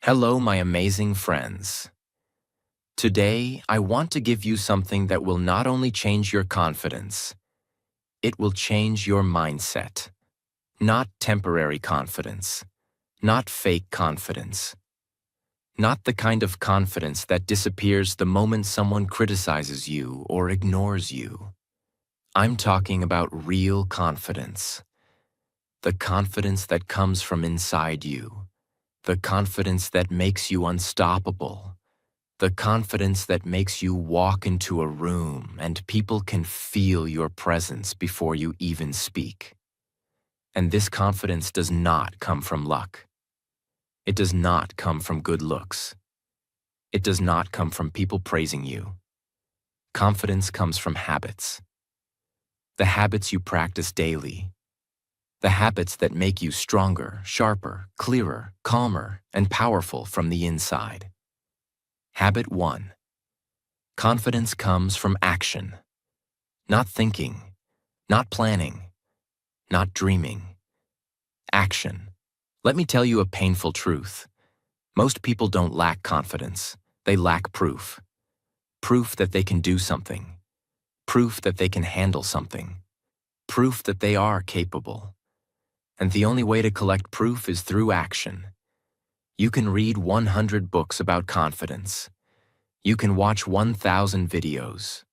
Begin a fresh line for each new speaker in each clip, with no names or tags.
Hello, my amazing friends. Today, I want to give you something that will not only change your confidence, it will change your mindset. Not temporary confidence, not fake confidence, not the kind of confidence that disappears the moment someone criticizes you or ignores you. I'm talking about real confidence, the confidence that comes from inside you, the confidence that makes you unstoppable, the confidence that makes you walk into a room and people can feel your presence before you even speak. And this confidence does not come from luck. It does not come from good looks. It does not come from people praising you. Confidence comes from habits. The habits you practice daily. The habits that make you stronger, sharper, clearer, calmer, and powerful from the inside. Habit 1. Confidence comes from action. Not thinking, not planning, not dreaming. Action. Let me tell you a painful truth. Most people don't lack confidence. They lack proof. Proof that they can do something. Proof that they can handle something. Proof that they are capable. And the only way to collect proof is through action. You can read 100 books about confidence. You can watch 1,000 videos.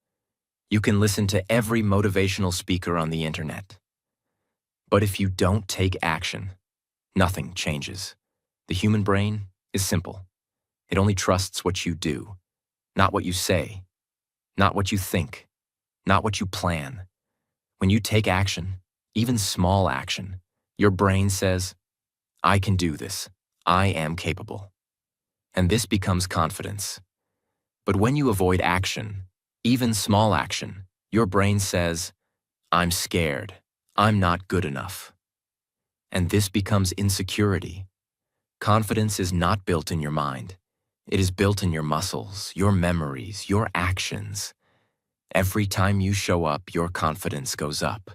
You can listen to every motivational speaker on the internet. But if you don't take action, nothing changes. The human brain is simple. It only trusts what you do, not what you say, not what you think, not what you plan. When you take action, even small action, your brain says, I can do this. I am capable. And this becomes confidence. But when you avoid action, even small action, your brain says, I'm scared. I'm not good enough. And this becomes insecurity. Confidence is not built in your mind. It is built in your muscles, your memories, your actions. Every time you show up, your confidence goes up.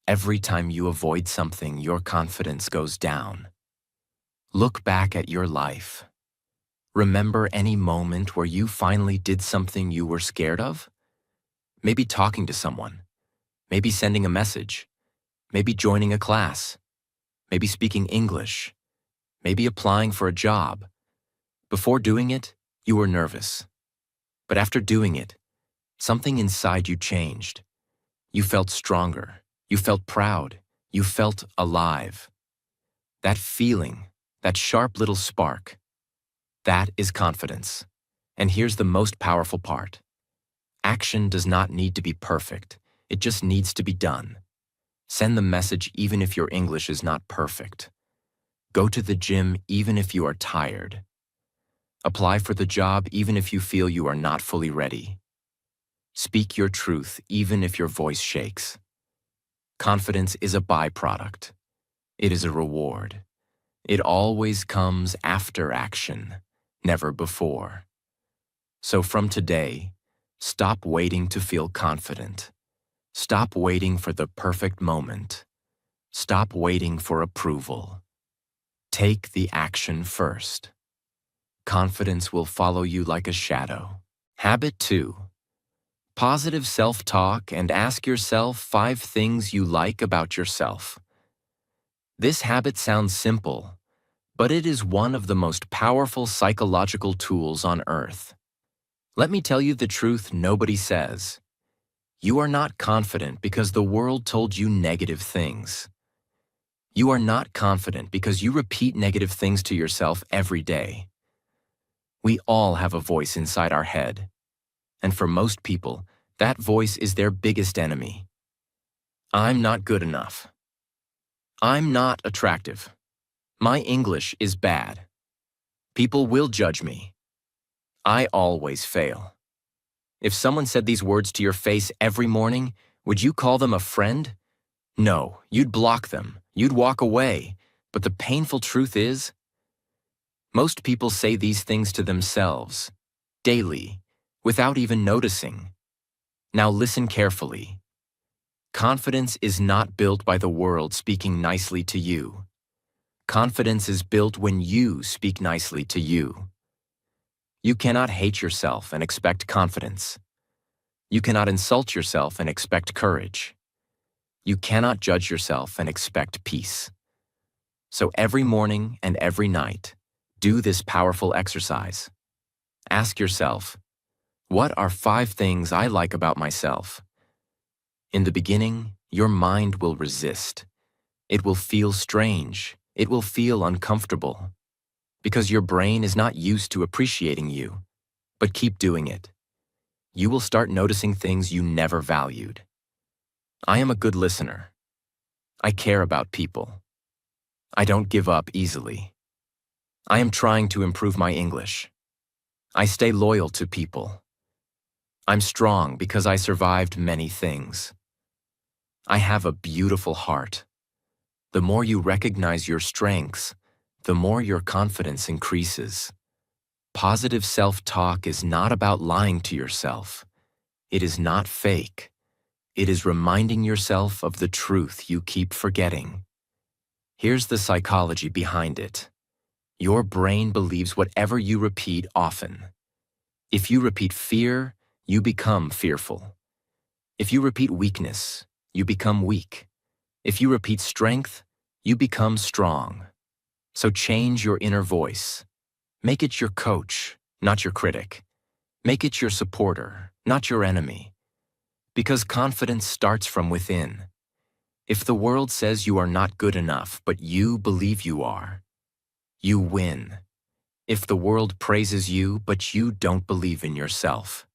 Every time you avoid something, your confidence goes down. Look back at your life. Remember any moment where you finally did something you were scared of? Maybe talking to someone. Maybe sending a message. Maybe joining a class. Maybe speaking English. Maybe applying for a job. Before doing it, you were nervous. But after doing it, something inside you changed. You felt stronger. You felt proud. You felt alive. That feeling, that sharp little spark, that is confidence. And here's the most powerful part. Action does not need to be perfect. It just needs to be done. Send the message even if your English is not perfect. Go to the gym even if you are tired. Apply for the job even if you feel you are not fully ready. Speak your truth even if your voice shakes. Confidence is a byproduct. It is a reward. It always comes after action, never before. So from today, stop waiting to feel confident. Stop waiting for the perfect moment. Stop waiting for approval. Take the action first. Confidence will follow you like a shadow. Habit 2. Positive self-talk and ask yourself 5 things you like about yourself. This habit sounds simple, but it is one of the most powerful psychological tools on earth. Let me tell you the truth nobody says. You are not confident because the world told you negative things. You are not confident because you repeat negative things to yourself every day. We all have a voice inside our head. And for most people, that voice is their biggest enemy. I'm not good enough. I'm not attractive. My English is bad. People will judge me. I always fail. If someone said these words to your face every morning, would you call them a friend? No, you'd block them. You'd walk away. But the painful truth is, most people say these things to themselves, daily, without even noticing. Now listen carefully. Confidence is not built by the world speaking nicely to you. Confidence is built when you speak nicely to you. You cannot hate yourself and expect confidence. You cannot insult yourself and expect courage. You cannot judge yourself and expect peace. So every morning and every night, do this powerful exercise. Ask yourself, what are 5 things I like about myself? In the beginning, your mind will resist. It will feel strange. It will feel uncomfortable. Because your brain is not used to appreciating you. But keep doing it. You will start noticing things you never valued. I am a good listener. I care about people. I don't give up easily. I am trying to improve my English. I stay loyal to people. I'm strong because I survived many things. I have a beautiful heart. The more you recognize your strengths, the more your confidence increases. Positive self-talk is not about lying to yourself. It is not fake. It is reminding yourself of the truth you keep forgetting. Here's the psychology behind it. Your brain believes whatever you repeat often. If you repeat fear, you become fearful. If you repeat weakness, you become weak. If you repeat strength, you become strong. So change your inner voice. Make it your coach, not your critic. Make it your supporter, not your enemy. Because confidence starts from within. If the world says you are not good enough, but you believe you are, you win. If the world praises you, but you don't believe in yourself,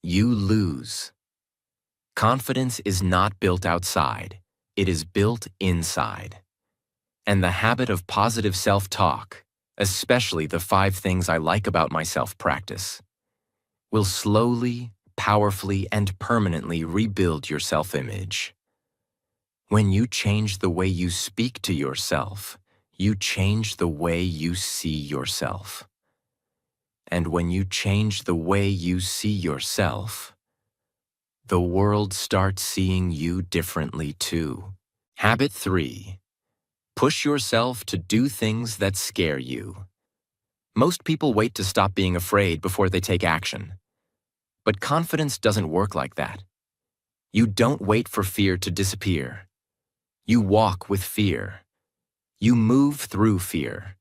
you lose. Confidence is not built outside. It is built inside. And the habit of positive self-talk, especially the 5 things I like about myself practice, will slowly, powerfully, and permanently rebuild your self-image. When you change the way you speak to yourself, you change the way you see yourself. And when you change the way you see yourself, the world starts seeing you differently too. Habit 3. Push yourself to do things that scare you. Most people wait to stop being afraid before they take action. But confidence doesn't work like that. You don't wait for fear to disappear. You walk with fear. You move through fear.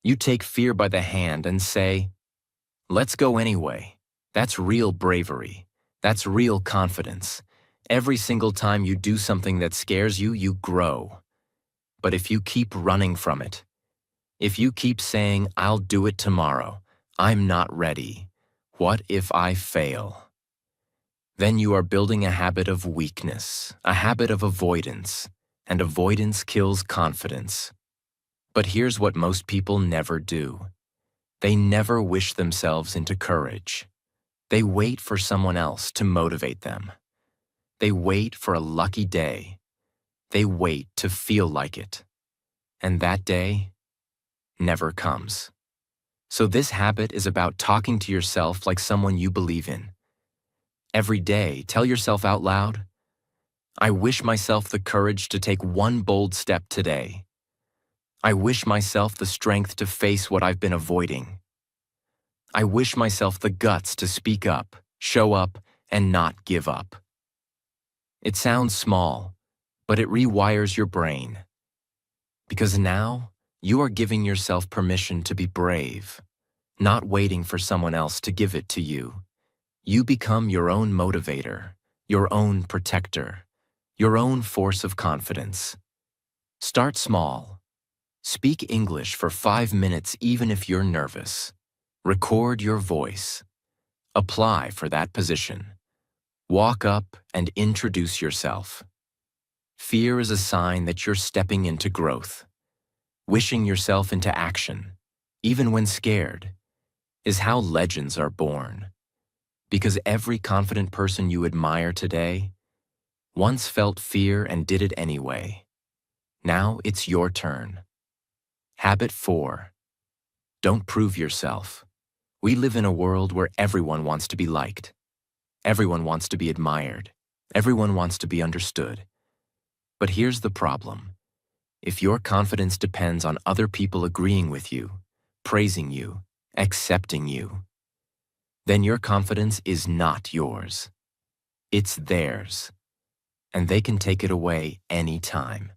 You take fear by the hand and say, "Let's go anyway." That's real bravery. That's real confidence. Every single time you do something that scares you, you grow. But if you keep running from it, if you keep saying, "I'll do it tomorrow," "I'm not ready," "What if I fail?" then you are building a habit of weakness, a habit of avoidance, and avoidance kills confidence. But here's what most people never do. They never wish themselves into courage. They wait for someone else to motivate them. They wait for a lucky day. They wait to feel like it. And that day never comes. So this habit is about talking to yourself like someone you believe in. Every day, tell yourself out loud, "I wish myself the courage to take one bold step today. I wish myself the strength to face what I've been avoiding. I wish myself the guts to speak up, show up, and not give up." It sounds small, but it rewires your brain. Because now, you are giving yourself permission to be brave, not waiting for someone else to give it to you. You become your own motivator, your own protector, your own force of confidence. Start small. Speak English for 5 minutes even if you're nervous. Record your voice. Apply for that position. Walk up and introduce yourself. Fear is a sign that you're stepping into growth. Wishing yourself into action, even when scared, is how legends are born. Because every confident person you admire today once felt fear and did it anyway. Now it's your turn. Habit 4. Don't prove yourself. We live in a world where everyone wants to be liked. Everyone wants to be admired. Everyone wants to be understood. But here's the problem. If your confidence depends on other people agreeing with you, praising you, accepting you, then your confidence is not yours. It's theirs, and they can take it away anytime.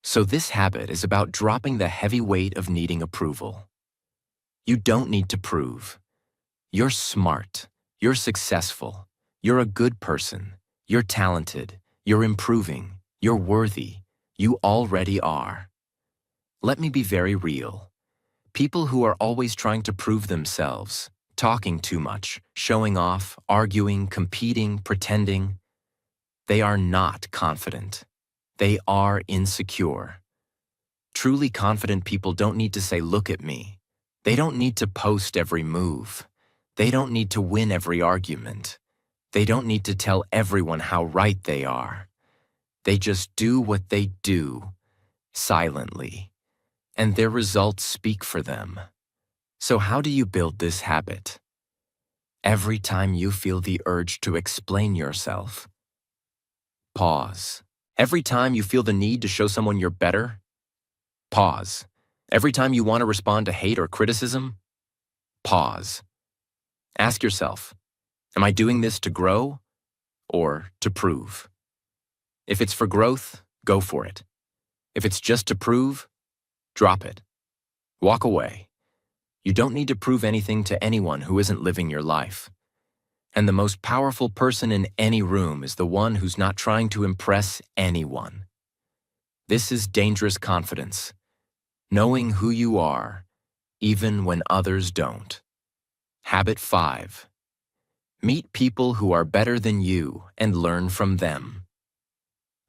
So this habit is about dropping the heavy weight of needing approval. You don't need to prove. You're smart, you're successful, you're a good person, you're talented, you're improving, you're worthy, you already are. Let me be very real. People who are always trying to prove themselves, talking too much, showing off, arguing, competing, pretending, they are not confident. They are insecure. Truly confident people don't need to say, "Look at me." They don't need to post every move. They don't need to win every argument. They don't need to tell everyone how right they are. They just do what they do, silently, and their results speak for them. So how do you build this habit? Every time you feel the urge to explain yourself, pause. Every time you feel the need to show someone you're better, pause. Every time you want to respond to hate or criticism, pause. Ask yourself, am I doing this to grow or to prove? If it's for growth, go for it. If it's just to prove, drop it. Walk away. You don't need to prove anything to anyone who isn't living your life. And the most powerful person in any room is the one who's not trying to impress anyone. This is dangerous confidence, knowing who you are, even when others don't. Habit 5. Meet people who are better than you and learn from them.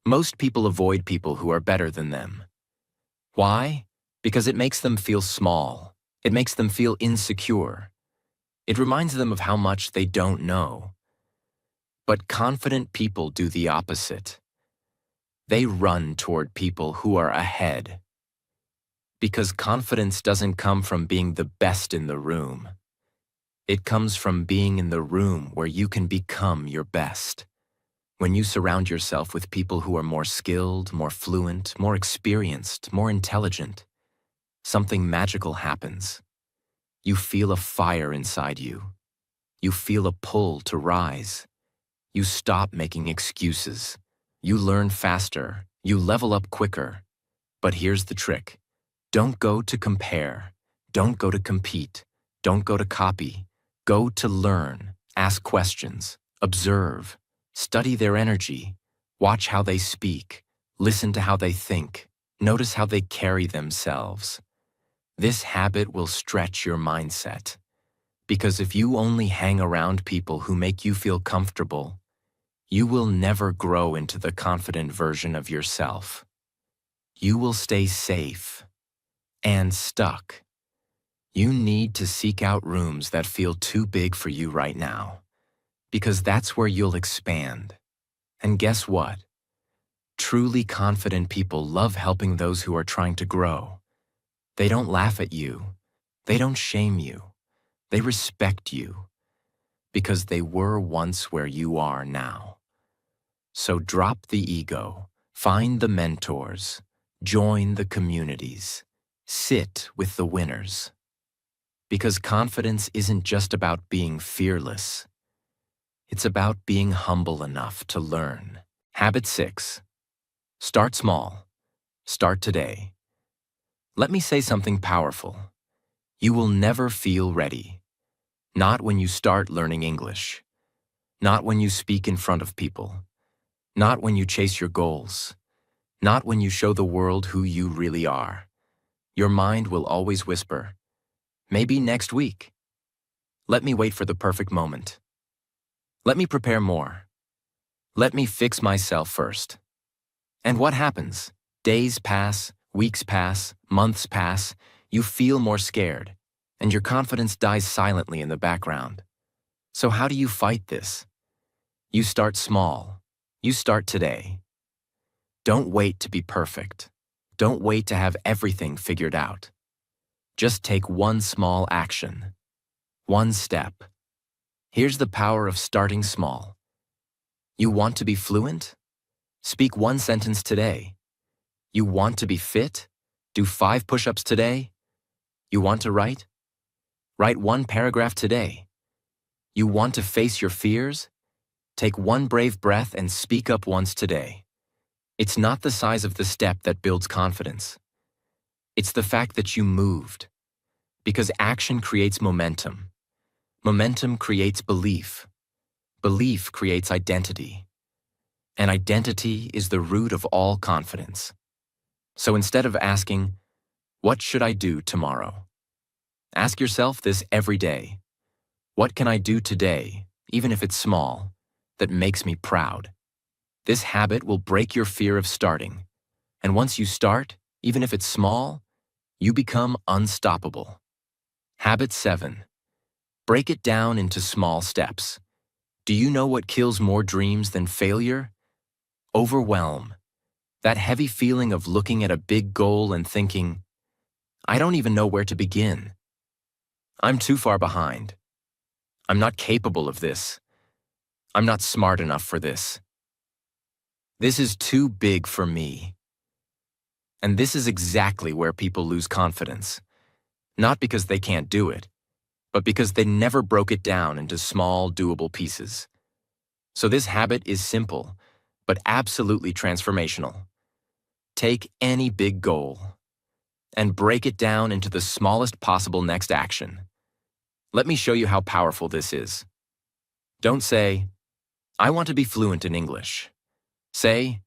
Most people avoid people who are better than them. Why? Because it makes them feel small. It makes them feel insecure. It reminds them of how much they don't know. But confident people do the opposite. They run toward people who are ahead. Because confidence doesn't come from being the best in the room. It comes from being in the room where you can become your best. When you surround yourself with people who are more skilled, more fluent, more experienced, more intelligent, something magical happens. You feel a fire inside you. You feel a pull to rise. You stop making excuses. You learn faster. You level up quicker. But here's the trick. Don't go to compare. Don't go to compete. Don't go to copy. Go to learn. Ask questions. Observe. Study their energy. Watch how they speak. Listen to how they think. Notice how they carry themselves. This habit will stretch your mindset. Because if you only hang around people who make you feel comfortable, you will never grow into the confident version of yourself. You will stay safe and stuck. You need to seek out rooms that feel too big for you right now, because that's where you'll expand. And guess what? Truly confident people love helping those who are trying to grow. They don't laugh at you. They don't shame you. They respect you because they were once where you are now. So drop the ego, find the mentors, join the communities, sit with the winners. Because confidence isn't just about being fearless. It's about being humble enough to learn. Habit 6. Start small. Start today. Let me say something powerful. You will never feel ready. Not when you start learning English. Not when you speak in front of people. Not when you chase your goals. Not when you show the world who you really are. Your mind will always whisper, maybe next week. Let me wait for the perfect moment. Let me prepare more. Let me fix myself first. And what happens? Days pass, weeks pass, months pass, you feel more scared, and your confidence dies silently in the background. So how do you fight this? You start small. You start today. Don't wait to be perfect. Don't wait to have everything figured out. Just take one small action. One step. Here's the power of starting small. You want to be fluent? Speak one sentence today. You want to be fit? Do 5 push-ups today? You want to write? Write 1 paragraph today. You want to face your fears? Take 1 brave breath and speak up once today. It's not the size of the step that builds confidence. It's the fact that you moved. Because action creates momentum. Momentum creates belief. Belief creates identity. And identity is the root of all confidence. So instead of asking, "What should I do tomorrow?" ask yourself this every day. What can I do today, even if it's small, that makes me proud? This habit will break your fear of starting. And once you start, even if it's small, you become unstoppable. Habit 7. Break it down into small steps. Do you know what kills more dreams than failure? Overwhelm. That heavy feeling of looking at a big goal and thinking, "I don't even know where to begin. I'm too far behind. I'm not capable of this. I'm not smart enough for this. This is too big for me." And this is exactly where people lose confidence. Not because they can't do it, but because they never broke it down into small, doable pieces. So this habit is simple, but absolutely transformational. Take any big goal and break it down into the smallest possible next action. Let me show you how powerful this is. Don't say, "I want to be fluent in English." Say,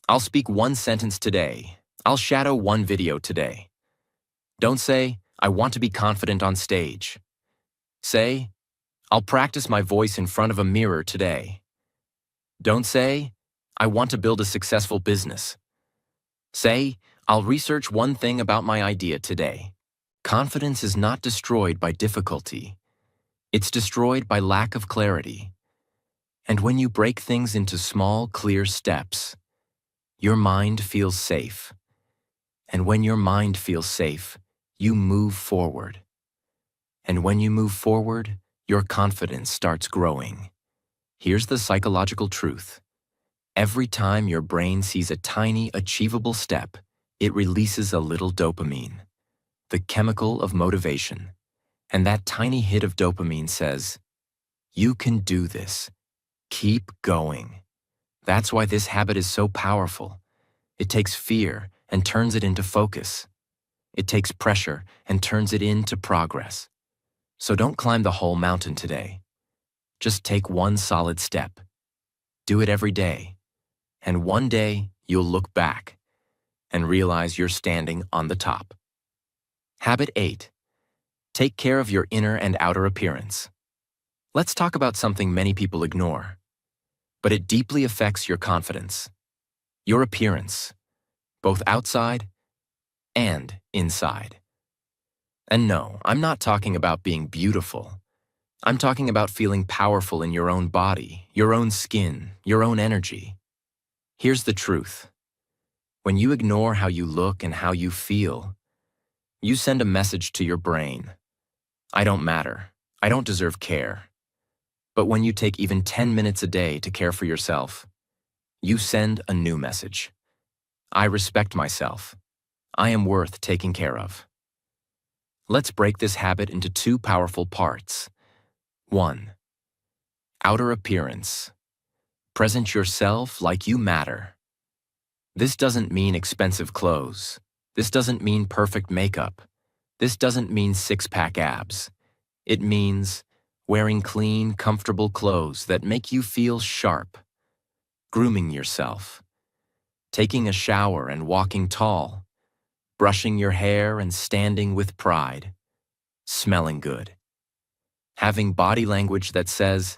"I'll speak 1 sentence today. I'll shadow 1 video today." Don't say, "I want to be confident on stage." Say, "I'll practice my voice in front of a mirror today." Don't say, "I want to build a successful business." Say, "I'll research 1 thing about my idea today." Confidence is not destroyed by difficulty. It's destroyed by lack of clarity. And when you break things into small, clear steps, your mind feels safe. And when your mind feels safe, you move forward. And when you move forward, your confidence starts growing. Here's the psychological truth. Every time your brain sees a tiny, achievable step, it releases a little dopamine, the chemical of motivation. And that tiny hit of dopamine says, "You can do this. Keep going." That's why this habit is so powerful. It takes fear and turns it into focus. It takes pressure and turns it into progress. So don't climb the whole mountain today. Just take 1 solid step. Do it every day. And one day, you'll look back and realize you're standing on the top. Habit 8. Take care of your inner and outer appearance. Let's talk about something many people ignore, but it deeply affects your confidence. Your appearance, both outside and inside. And no, I'm not talking about being beautiful. I'm talking about feeling powerful in your own body, your own skin, your own energy. Here's the truth. When you ignore how you look and how you feel, you send a message to your brain. I don't matter. I don't deserve care. But when you take even 10 minutes a day to care for yourself, you send a new message. I respect myself. I am worth taking care of. Let's break this habit into 2 powerful parts. 1. Outer appearance. Present yourself like you matter. This doesn't mean expensive clothes. This doesn't mean perfect makeup. This doesn't mean 6-pack abs. It means wearing clean, comfortable clothes that make you feel sharp. Grooming yourself. Taking a shower and walking tall. Brushing your hair and standing with pride. Smelling good. Having body language that says,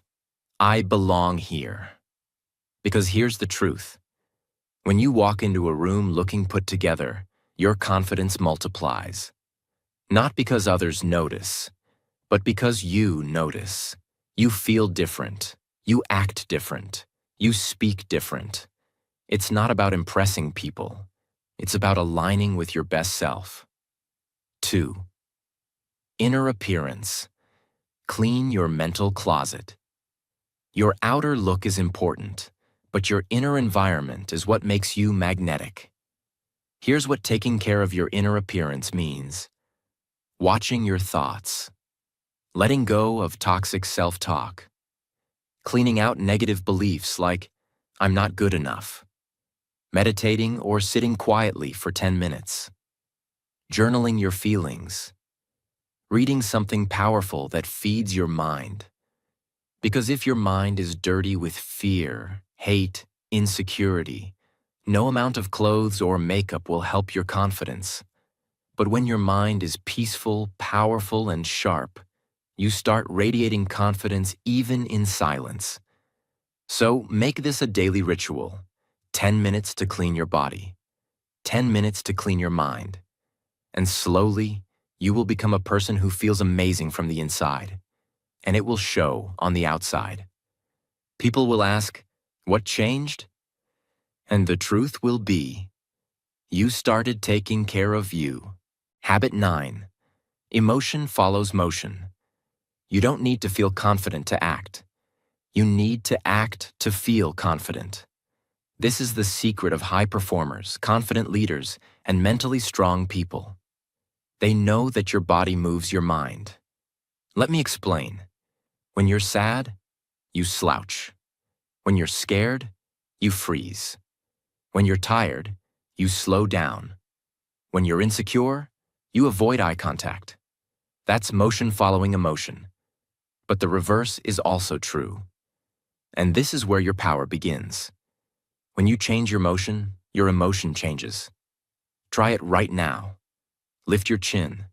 "I belong here." Because here's the truth. When you walk into a room looking put together, your confidence multiplies. Not because others notice, but because you notice. You feel different. You act different. You speak different. It's not about impressing people. It's about aligning with your best self. 2. Inner appearance. Clean your mental closet. Your outer look is important, but your inner environment is what makes you magnetic. Here's what taking care of your inner appearance means. Watching your thoughts. Letting go of toxic self-talk. Cleaning out negative beliefs like, I'm not good enough. Meditating or sitting quietly for 10 minutes. Journaling your feelings. Reading something powerful that feeds your mind. Because if your mind is dirty with fear, hate, insecurity, no amount of clothes or makeup will help your confidence. But when your mind is peaceful, powerful, and sharp, you start radiating confidence even in silence. So make this a daily ritual. 10 minutes to clean your body. 10 minutes to clean your mind. And slowly, you will become a person who feels amazing from the inside. And it will show on the outside. People will ask, what changed? And the truth will be, you started taking care of you. Habit 9. Emotion follows motion. You don't need to feel confident to act. You need to act to feel confident. This is the secret of high performers, confident leaders, and mentally strong people. They know that your body moves your mind. Let me explain. When you're sad, you slouch. When you're scared, you freeze. When you're tired, you slow down. When you're insecure, you avoid eye contact. That's motion following emotion. But the reverse is also true. And this is where your power begins. When you change your emotion changes. Try it right now. Lift your chin.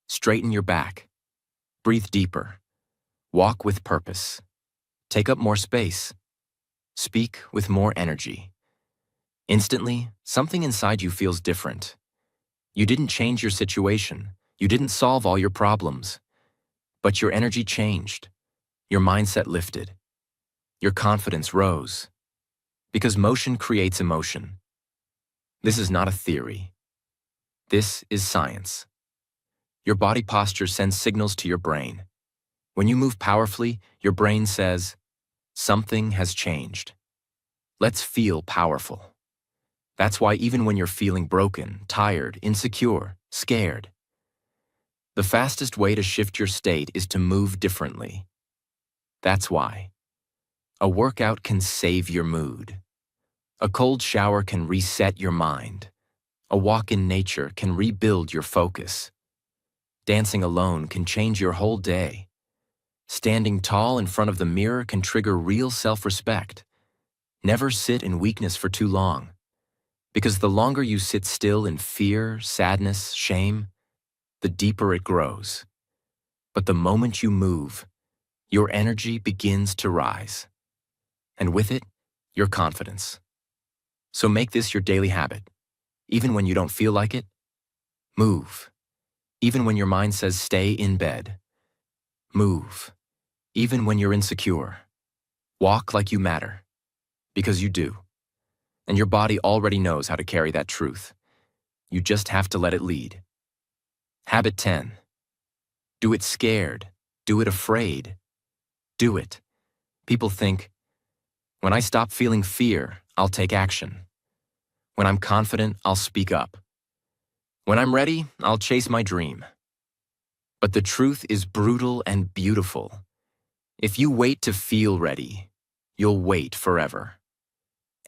Straighten your back. Breathe deeper. Walk with purpose. Take up more space. Speak with more energy. Instantly, something inside you feels different. You didn't change your situation. You didn't solve all your problems. But your energy changed. Your mindset lifted. Your confidence rose. Because motion creates emotion. This is not a theory. This is science. Your body posture sends signals to your brain. When you move powerfully, your brain says, something has changed. Let's feel powerful. That's why even when you're feeling broken, tired, insecure, scared, the fastest way to shift your state is to move differently. That's why. A workout can save your mood. A cold shower can reset your mind. A walk in nature can rebuild your focus. Dancing alone can change your whole day. Standing tall in front of the mirror can trigger real self-respect. Never sit in weakness for too long. Because the longer you sit still in fear, sadness, shame, the deeper it grows. But the moment you move, your energy begins to rise. And with it, your confidence. So make this your daily habit. Even when you don't feel like it, move. Even when your mind says stay in bed, move. Even when you're insecure, walk like you matter. Because you do. And your body already knows how to carry that truth. You just have to let it lead. Habit 10. Do it scared. Do it afraid. Do it. People think, when I stop feeling fear, I'll take action. When I'm confident, I'll speak up. When I'm ready, I'll chase my dream. But the truth is brutal and beautiful. If you wait to feel ready, you'll wait forever.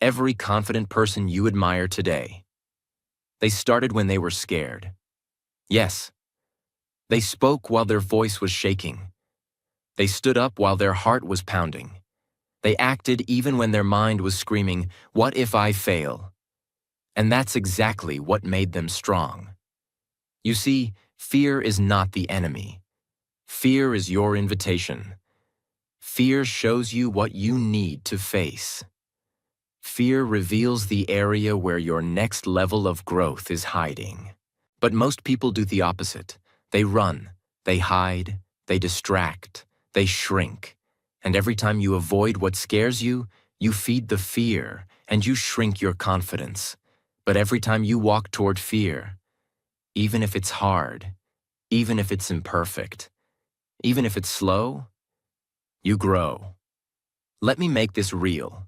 Every confident person you admire today, they started when they were scared. Yes, they spoke while their voice was shaking. They stood up while their heart was pounding. They acted even when their mind was screaming, "What if I fail?" And that's exactly what made them strong. You see, fear is not the enemy. Fear is your invitation. Fear shows you what you need to face. Fear reveals the area where your next level of growth is hiding. But most people do the opposite. They run, they hide, they distract, they shrink. And every time you avoid what scares you, you feed the fear and you shrink your confidence. But every time you walk toward fear, even if it's hard, even if it's imperfect, even if it's slow, you grow. Let me make this real.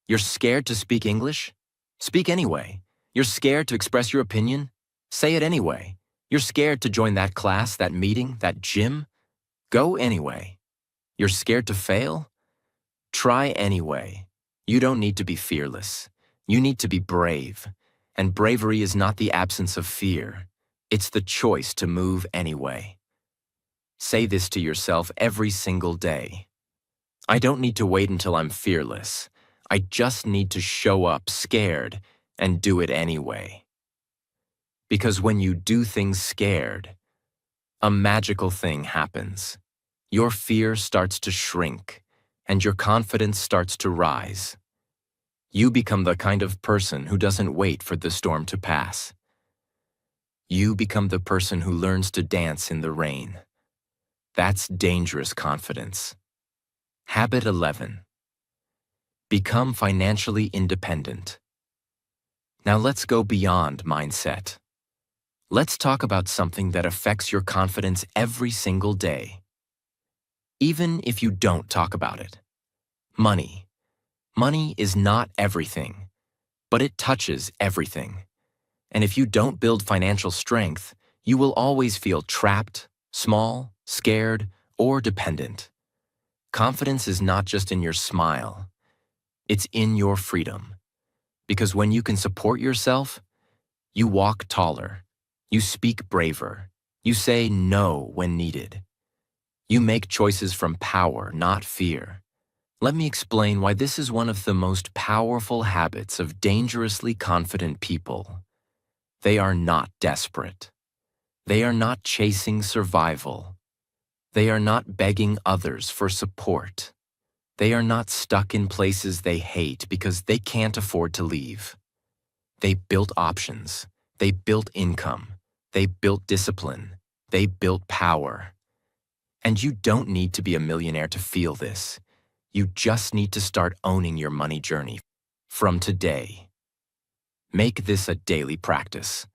You're scared to speak English? Speak anyway. You're scared to express your opinion? Say it anyway. You're scared to join that class, that meeting, that gym? Go anyway. You're scared to fail? Try anyway. You don't need to be fearless. You need to be brave. And bravery is not the absence of fear. It's the choice to move anyway. Say this to yourself every single day. I don't need to wait until I'm fearless. I just need to show up scared and do it anyway. Because when you do things scared, a magical thing happens. Your fear starts to shrink, and your confidence starts to rise. You become the kind of person who doesn't wait for the storm to pass. You become the person who learns to dance in the rain. That's dangerous confidence. Habit 11. Become financially independent. Now let's go beyond mindset. Let's talk about something that affects your confidence every single day. Even if you don't talk about it. Money. Money is not everything, but it touches everything. And if you don't build financial strength, you will always feel trapped, small, scared, or dependent. Confidence is not just in your smile. It's in your freedom. Because when you can support yourself, you walk taller, you speak braver, you say no when needed. You make choices from power, not fear. Let me explain why this is one of the most powerful habits of dangerously confident people. They are not desperate. They are not chasing survival. They are not begging others for support. They are not stuck in places they hate because they can't afford to leave. They built options. They built income. They built discipline. They built power. And you don't need to be a millionaire to feel this. You just need to start owning your money journey from today. Make this a daily practice.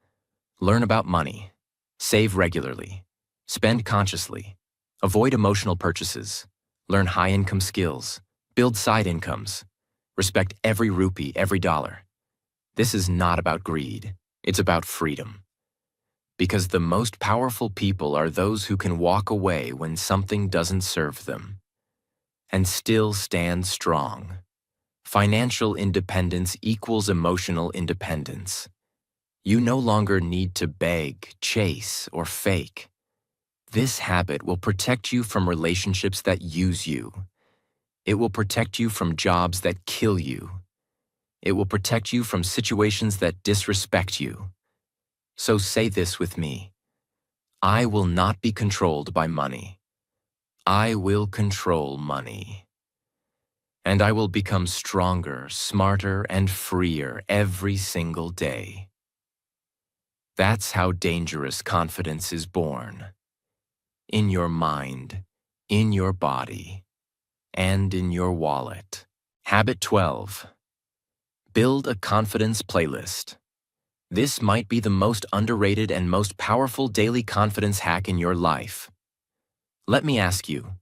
Learn about money. Save regularly. Spend consciously. Avoid emotional purchases. Learn high-income skills. Build side incomes. Respect every rupee, every dollar. This is not about greed. It's about freedom. Because the most powerful people are those who can walk away when something doesn't serve them and still stand strong. Financial independence equals emotional independence. You no longer need to beg, chase, or fake. This habit will protect you from relationships that use you. It will protect you from jobs that kill you. It will protect you from situations that disrespect you. So say this with me. I will not be controlled by money. I will control money. And I will become stronger, smarter, and freer every single day. That's how dangerous confidence is born. In your mind, in your body, and in your wallet. Habit 12. Build a confidence playlist. This might be the most underrated and most powerful daily confidence hack in your life. Let me ask you,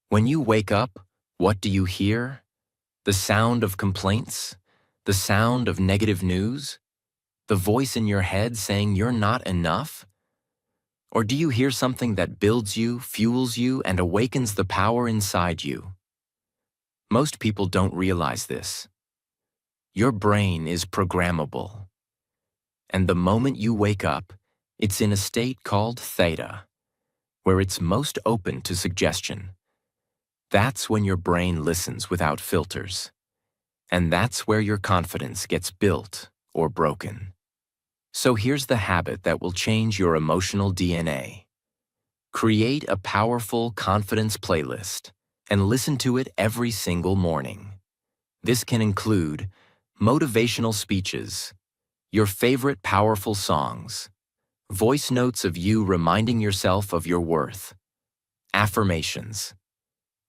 when you wake up, what do you hear? The sound of complaints? The sound of negative news? The voice in your head saying you're not enough? Or do you hear something that builds you, fuels you, and awakens the power inside you? Most people don't realize this. Your brain is programmable. And the moment you wake up, it's in a state called theta, where it's most open to suggestion. That's when your brain listens without filters. And that's where your confidence gets built or broken. So here's the habit that will change your emotional DNA. Create a powerful confidence playlist and listen to it every single morning. This can include motivational speeches, your favorite powerful songs, voice notes of you reminding yourself of your worth, affirmations,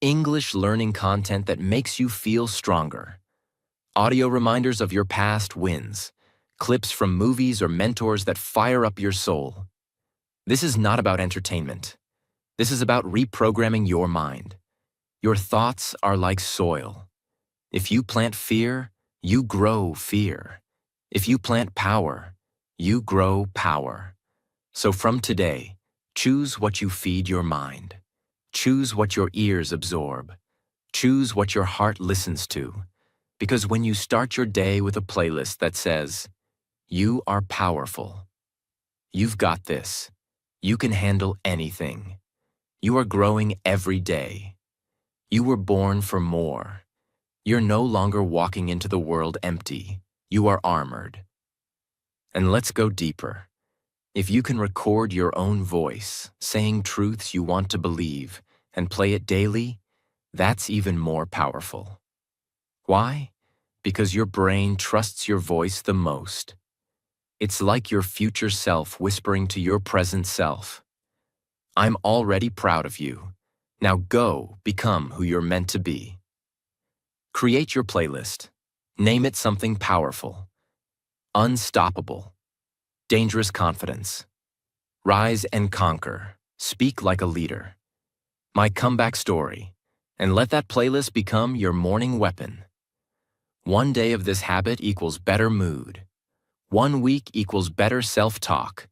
English learning content that makes you feel stronger, audio reminders of your past wins, clips from movies or mentors that fire up your soul. This is not about entertainment. This is about reprogramming your mind. Your thoughts are like soil. If you plant fear, you grow fear. If you plant power, you grow power. So from today, choose what you feed your mind. Choose what your ears absorb. Choose what your heart listens to. Because when you start your day with a playlist that says, "You are powerful. You've got this. You can handle anything. You are growing every day. You were born for more. You're no longer walking into the world empty. You are armored." And let's go deeper. If you can record your own voice, saying truths you want to believe, and play it daily, that's even more powerful. Why? Because your brain trusts your voice the most. It's like your future self whispering to your present self, "I'm already proud of you. Now go become who you're meant to be." Create your playlist. Name it something powerful. Unstoppable. Dangerous confidence. Rise and conquer. Speak like a leader. My comeback story. And let that playlist become your morning weapon. One day of this habit equals better mood. 1 week equals better self-talk.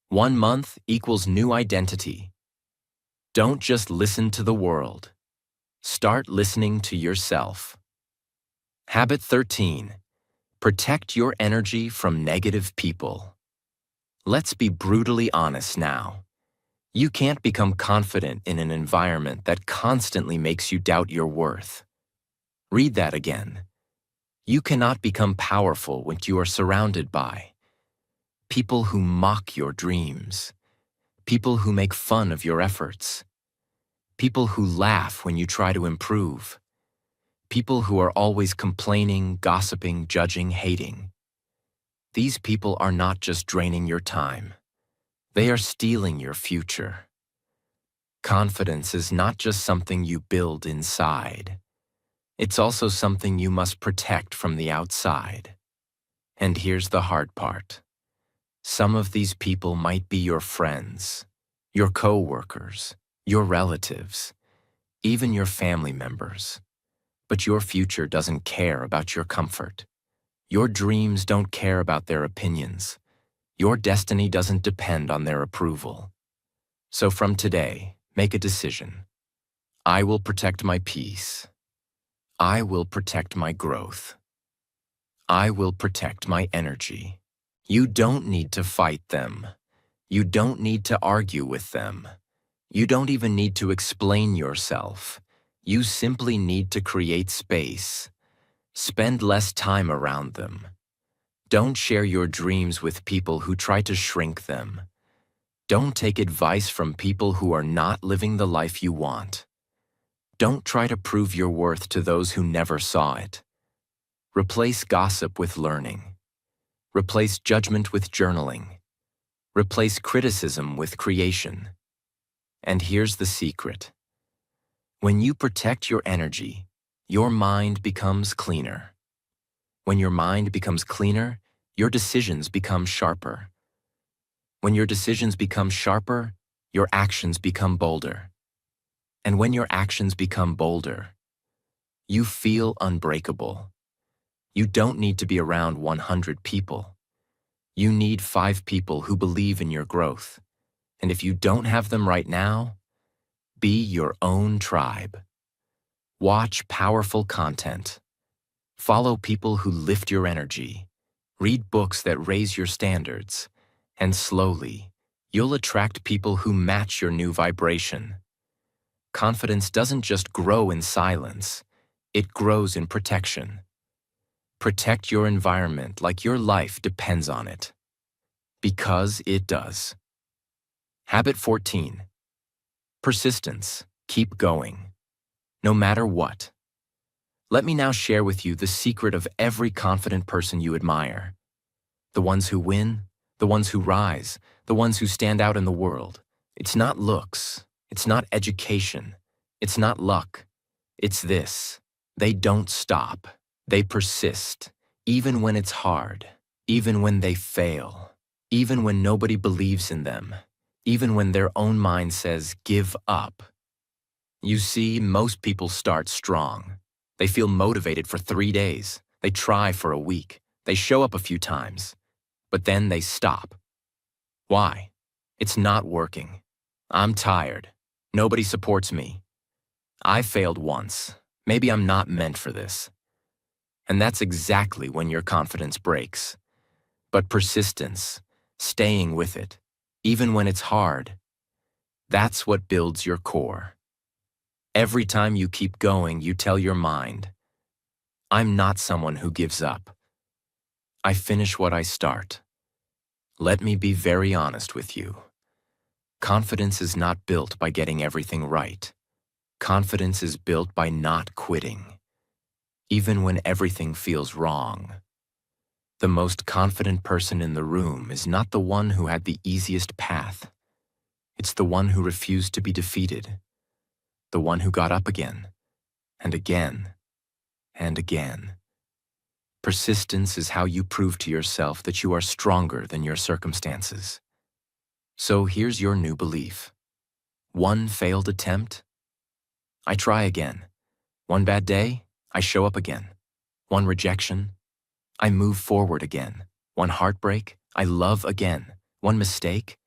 1 month equals new identity. Don't just listen to the world. Start listening to yourself. Habit 13. Protect your energy from negative people. Let's be brutally honest now. You can't become confident in an environment that constantly makes you doubt your worth. Read that again. You cannot become powerful when you are surrounded by people who mock your dreams, people who make fun of your efforts, people who laugh when you try to improve, people who are always complaining, gossiping, judging, hating. These people are not just draining your time. They are stealing your future. Confidence is not just something you build inside. It's also something you must protect from the outside. And here's the hard part. Some of these people might be your friends, your co-workers, your relatives, even your family members. But your future doesn't care about your comfort. Your dreams don't care about their opinions. Your destiny doesn't depend on their approval. So from today, make a decision. I will protect my peace. I will protect my growth. I will protect my energy. You don't need to fight them. You don't need to argue with them. You don't even need to explain yourself. You simply need to create space. Spend less time around them. Don't share your dreams with people who try to shrink them. Don't take advice from people who are not living the life you want. Don't try to prove your worth to those who never saw it. Replace gossip with learning. Replace judgment with journaling. Replace criticism with creation. And here's the secret. When you protect your energy, your mind becomes cleaner. When your mind becomes cleaner, your decisions become sharper. When your decisions become sharper, your actions become bolder. And when your actions become bolder, you feel unbreakable. You don't need to be around 100 people. You need 5 people who believe in your growth. And if you don't have them right now, be your own tribe. Watch powerful content. Follow people who lift your energy. Read books that raise your standards. And slowly, you'll attract people who match your new vibration. Confidence doesn't just grow in silence. It grows in protection. Protect your environment like your life depends on it. Because it does. Habit 14. Persistence. Keep going. No matter what. Let me now share with you the secret of every confident person you admire. The ones who win, the ones who rise, the ones who stand out in the world. It's not looks. It's not education. It's not luck. It's this. They don't stop. They persist, even when it's hard, even when they fail, even when nobody believes in them, even when their own mind says, give up. You see, most people start strong. They feel motivated for 3 days. They try for a week. They show up a few times, but then they stop. Why? It's not working. I'm tired. Nobody supports me. I failed once. Maybe I'm not meant for this. And that's exactly when your confidence breaks. But persistence, staying with it, even when it's hard, that's what builds your core. Every time you keep going, you tell your mind, I'm not someone who gives up. I finish what I start. Let me be very honest with you. Confidence is not built by getting everything right. Confidence is built by not quitting, even when everything feels wrong. The most confident person in the room is not the one who had the easiest path. It's the one who refused to be defeated, the one who got up again, and again, and again. Persistence is how you prove to yourself that you are stronger than your circumstances. So here's your new belief. One failed attempt, I try again. One bad day, I show up again. One rejection, I move forward again. One heartbreak, I love again. One mistake,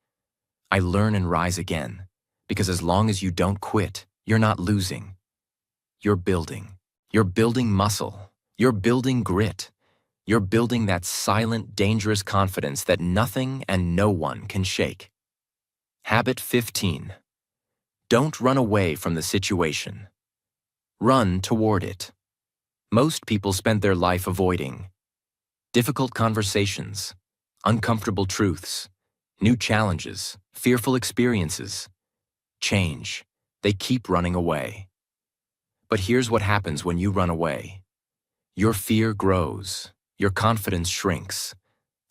I learn and rise again. Because as long as you don't quit, you're not losing. You're building. You're building muscle. You're building grit. You're building that silent, dangerous confidence that nothing and no one can shake. Habit 15. Don't run away from the situation. Run toward it. Most people spend their life avoiding difficult conversations, uncomfortable truths, new challenges, fearful experiences, change. They keep running away. But here's what happens when you run away. Your fear grows. Your confidence shrinks.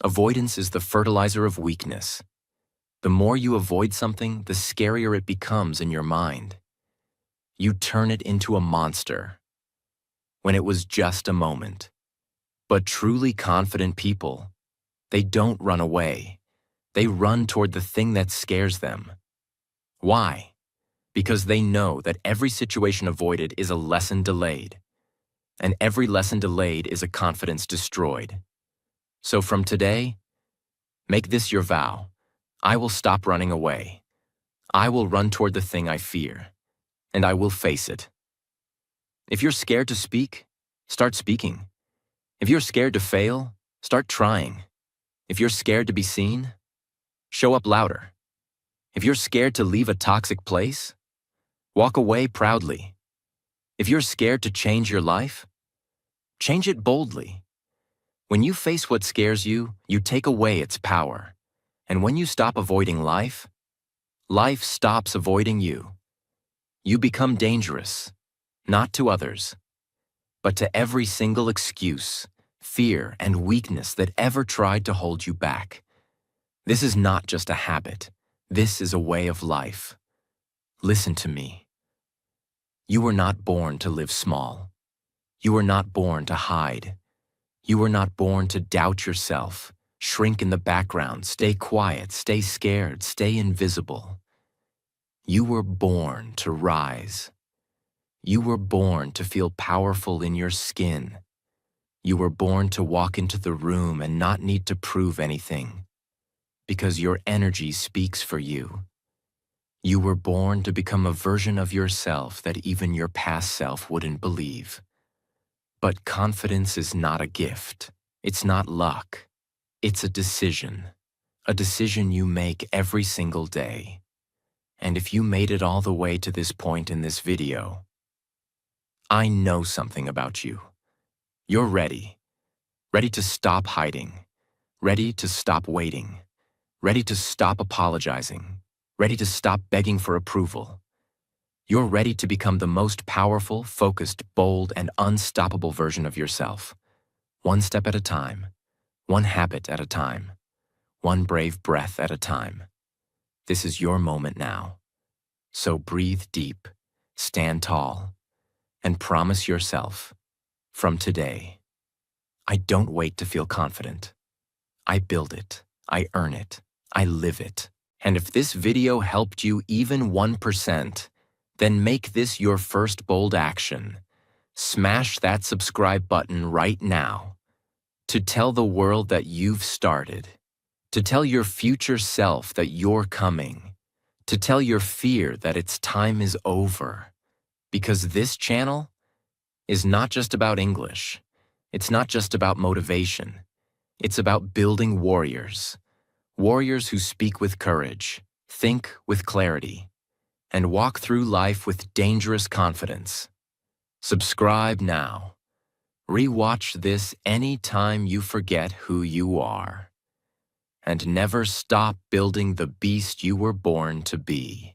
Avoidance is the fertilizer of weakness. The more you avoid something, the scarier it becomes in your mind. You turn it into a monster when it was just a moment. But truly confident people, they don't run away. They run toward the thing that scares them. Why? Because they know that every situation avoided is a lesson delayed, and every lesson delayed is a confidence destroyed. So from today, make this your vow. I will stop running away. I will run toward the thing I fear, and I will face it. If you're scared to speak, start speaking. If you're scared to fail, start trying. If you're scared to be seen, show up louder. If you're scared to leave a toxic place, walk away proudly. If you're scared to change your life, change it boldly. When you face what scares you, you take away its power. And when you stop avoiding life, life stops avoiding you. You become dangerous, not to others, but to every single excuse, fear, and weakness that ever tried to hold you back. This is not just a habit. This is a way of life. Listen to me. You were not born to live small. You were not born to hide. You were not born to doubt yourself, shrink in the background, stay quiet, stay scared, stay invisible. You were born to rise. You were born to feel powerful in your skin. You were born to walk into the room and not need to prove anything, because your energy speaks for you. You were born to become a version of yourself that even your past self wouldn't believe. But confidence is not a gift. It's not luck. It's a decision you make every single day. And if you made it all the way to this point in this video, I know something about you. You're ready. Ready to stop hiding. Ready to stop waiting. Ready to stop apologizing. Ready to stop begging for approval. You're ready to become the most powerful, focused, bold, and unstoppable version of yourself. One step at a time. One habit at a time. One brave breath at a time. This is your moment now. So breathe deep, stand tall, and promise yourself, from today, I don't wait to feel confident. I build it, I earn it, I live it. And if this video helped you even 1%, then make this your first bold action. Smash that subscribe button right now. To tell the world that you've started. To tell your future self that you're coming. To tell your fear that its time is over. Because this channel is not just about English. It's not just about motivation. It's about building warriors. Warriors who speak with courage, think with clarity, and walk through life with dangerous confidence. Subscribe now. Rewatch this anytime you forget who you are. And never stop building the beast you were born to be.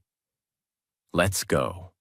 Let's go.